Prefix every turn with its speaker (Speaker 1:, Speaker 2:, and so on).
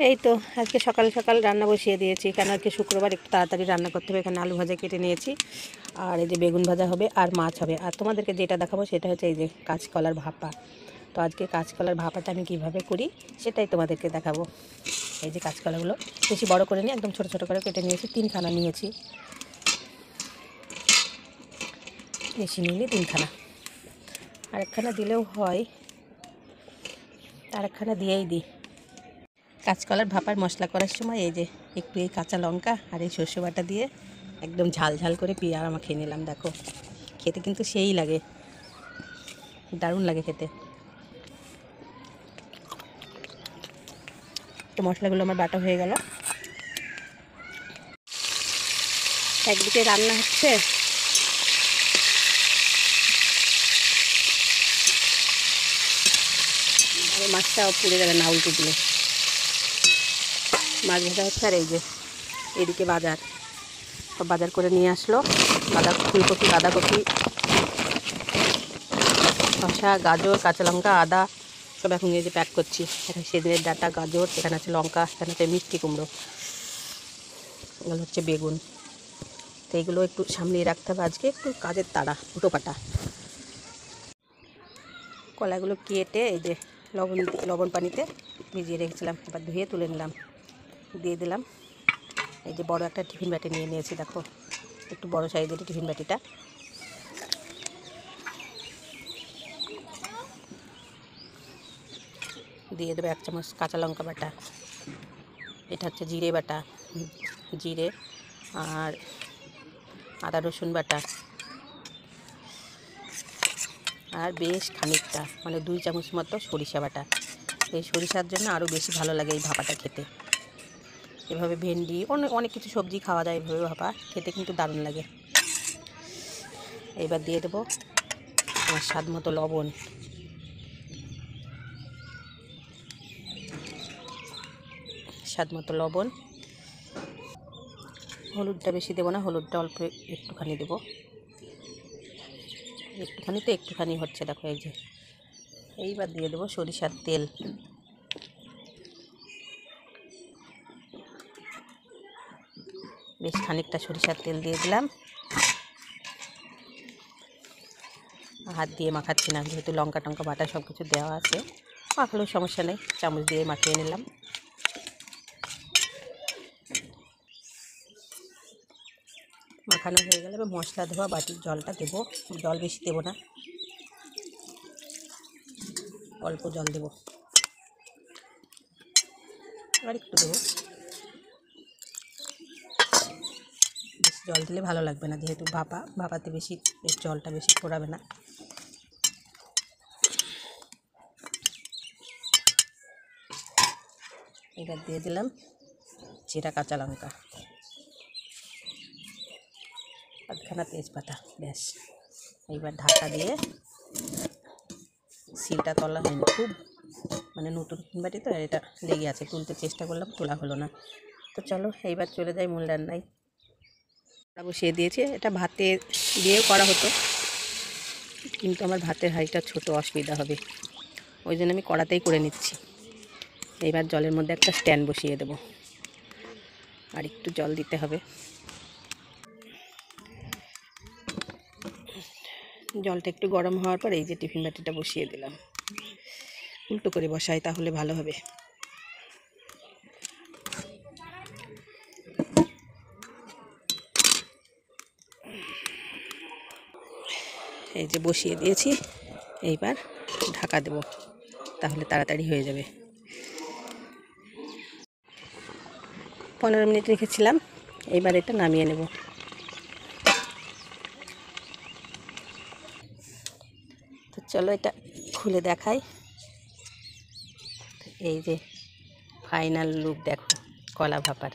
Speaker 1: এই তো আজকে সকাল সকাল রান্না বসিয়ে দিয়েছি, কেন আজকে শুক্রবার একটু তাড়াতাড়ি রান্না করতে হবে। এখানে আলু ভাজা কেটে নিয়েছি, আর এই যে বেগুন ভাজা হবে, আর মাছ হবে। আর তোমাদেরকে যেটা দেখাবো সেটা হচ্ছে এই যে কাঁচকলার ভাপা। তো আজকে কাঁচকলার ভাপাটা আমি কিভাবে করি সেটাই তোমাদেরকে দেখাবো। এই যে কাঁচকলাগুলো বেশি বড় করে নিয়ে একদম ছোট ছোট করে কেটে নিয়েছি, 3খানা নিয়েছি, বেশি নিলে 3খানা, আরেকখানা দিলেও হয়, আরেকখানা দিয়েই দিই। কাঁচকলার ভাপার মশলা করার সময় এই যে একটু এই কাঁচা লঙ্কা আর এই সর্ষে বাটা দিয়ে একদম ঝাল ঝাল করে পেয়ারা মাখিয়ে নিলাম। দেখো খেতে কিন্তু সেই লাগে, দারুণ লাগে খেতে। তো মশলাগুলো আমার বাটা হয়ে গেল, একদিকে রান্না হচ্ছে, আর মাছটাও পুড়ে যাবে না উল্টে দিলে। মাছ ভাজা হচ্ছে, আর এই যে এদিকে বাজার, সব বাজার করে নিয়ে আসলো। ফুলকপি, বাঁধাকপি, শসা, গাজর, কাঁচা লঙ্কা, আদা সব এখন এই যে প্যাক করছি। এখানে সেদিনের ডাঁটা, গাজর, এখানে আছে লঙ্কা, এখানে আছে মিষ্টি কুমড়ো, এগুলো হচ্ছে বেগুন। তো এইগুলো একটু সামলিয়ে রাখতে হবে, আজকে একটু কাজের তাড়া, হুটোপাটা। কলাগুলো কেটে এই যে লবণ পানিতে ভিজিয়ে রেখেছিলাম, এবার ধুয়ে তুলে নিলাম, দিয়ে দিলাম। এই যে বড় একটা টিফিন বাটি নিয়ে নিয়েছি, দেখো একটু বড় সাইজের টিফিন বাটিটা। দিয়ে দেবো 1 চামচ কাঁচা লঙ্কা বাটা, এটা হচ্ছে জিরে বাটা, জিরে আর আদা রসুন বাটা, আর বেশ খানিকটা মানে 2 চামচ মতো সরিষা বাটা। এই সরিষার জন্য আরও বেশি ভালো লাগে এই ভাপাটা খেতে। এভাবে ভেন্ডি অনেক কিছু সবজি খাওয়া যায়, এভাবে ভাপা খেতে কিন্তু দারুণ লাগে। এইবার দিয়ে দেবো আমার স্বাদ মতো লবণ, হলুদটা বেশি দেবো না, হলুদটা অল্প একটুখানি দেবো, একটুখানি তো একটুখানি হচ্ছে, দেখো এই যে। এইবার দিয়ে দেবো সরিষার তেল, বেশ খানিকটা সরিষার তেল দিয়ে দিলাম। হাত দিয়ে মাখাচ্ছি না, যেহেতু লঙ্কা টঙ্কা বাটা সব কিছু দেওয়া আছে, মাখালেও সমস্যা নেই, চামচ দিয়ে মাখিয়ে নিলাম। মাখানো হয়ে গেলে এবার মশলা ধোয়া বাটির জলটা দেবো, জল বেশি দেবো না, অল্প জল দেবো, আর একটু দেবো। বেশি জল দিলে ভালো লাগবে না, যেহেতু ভাপাতে বেশি জলটা বেশি পড়াবে না। এবার দিয়ে দিলাম জিরা, কাঁচা লঙ্কা, 1খানা তেজপাতা, ব্যাস। এইবার ঢাকা দিয়ে, সিলটা তোলা হয়নি, খুব মানে নতুন বাটি তো, এটা লেগে আছে, তুলতে চেষ্টা করলাম, তোলা হলো না। তো চলো এইবার চলে যাই মূল রান্নায়। বসিয়ে দিয়েছি, এটা ভাতে দিয়েও করা হতো, কিন্তু আমার ভাতের হাঁড়িটা ছোট, অসুবিধা হবে, ওই জন্য আমি কড়াতেই করে নিচ্ছি। এইবার জলের মধ্যে একটা স্ট্যান্ড বসিয়ে দেব, আর একটু জল দিতে হবে। জলটা একটু গরম হওয়ার পর এই যে টিফিন বাটিটা বসিয়ে দিলাম, উল্টো করে বসাই তাহলে ভালো হবে। এই যে বসিয়ে দিয়েছি, এইবার ঢাকা দেব, তাহলে তাড়াতাড়ি হয়ে যাবে। 15 মিনিট রেখেছিলাম, এইবার এটা নামিয়ে নেব। তো চলো এটা খুলে দেখাই। এই যে ফাইনাল লুক দেখো কলা ভাপার।